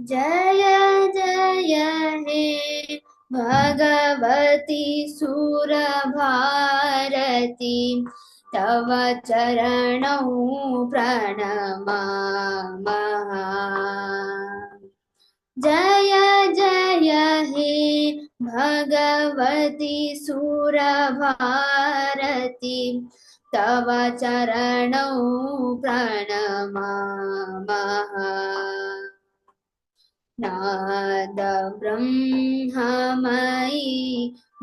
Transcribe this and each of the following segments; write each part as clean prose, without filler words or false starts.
जय जय हे भगवती सुरभारती तव चरणौ प्रणमामः। जय जय हे भगवती सुरभारती तव चरणौ प्रणमामः। नाद ब्रह्ममयी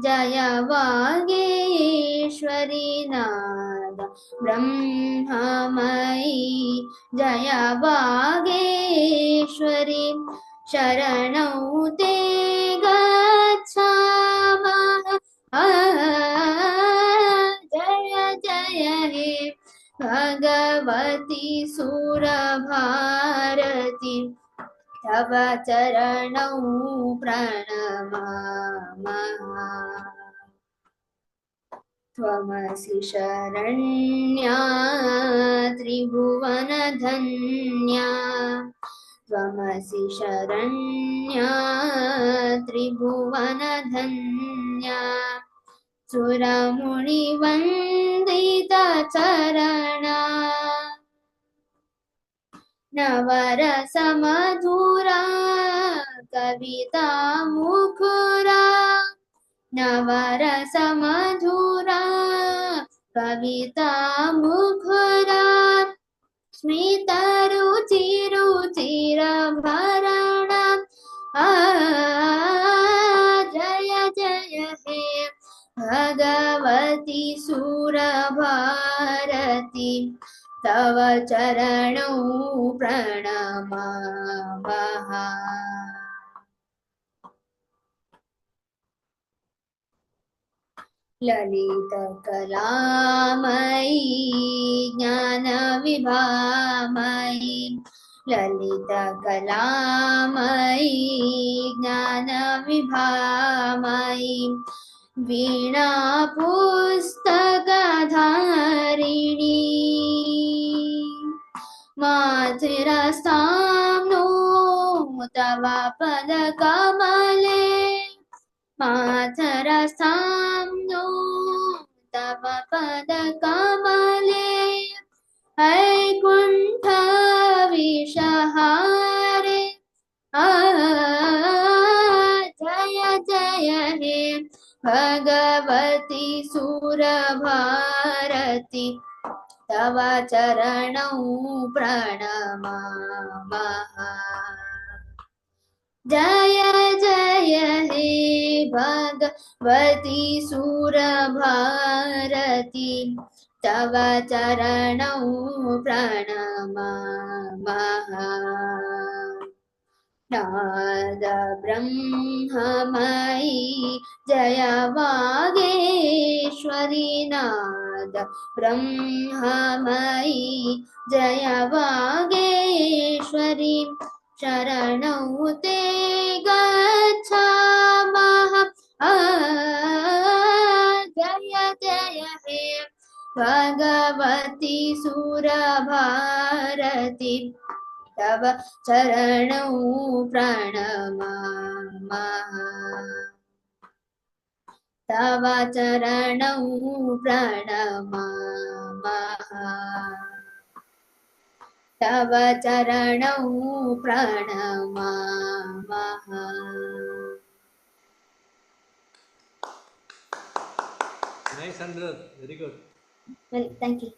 जय वागेश्वरी नाद ब्रह्ममयी जय वागेश्वरी शरणौ ते गच्छामः। जय जय हे भगवती सुरभारती तव चरणौ प्रणमामः। त्वमसि शरण्या त्रिभुवनधन्या त्वमसि शरण्या त्रिभुवनधन्या सुरमुनिवन्दितचरणा नवरसमधुरा कविता मुखुरा नवरसमधुरा कविता मुखुरा स्मितरुचिरुचिरभरणा जय जय हे भगवती सुरभारती तव चरणौ प्रणमामः। ललितकलामयी ज्ञानविभामयी ललितकलामयी ज्ञानविभामयी वीणा पुस्तकधारिणी मातृस्तां नो तव पदकमले मातरस्तां नो तव पदकमले वैकुण्ठ विषहारे जय जय हे भगवती सुरभारती तव चरणौ प्रणमामः। जय जय हे भगवती सुरभारती तव चरणौ प्रणमामः। नाद ब्रह्ममयी जय वागेश्वरी नाद ब्रह्ममयी जय वागेश्वरी शरणौ ते गच्छामः। जय जय हे भगवती सुरभारती तव चरणौ प्रणमामः। तव चरणौ प्रणमामः। तव चरणौ प्रणमामः। Nice, Andrew. Very good. Well, thank you.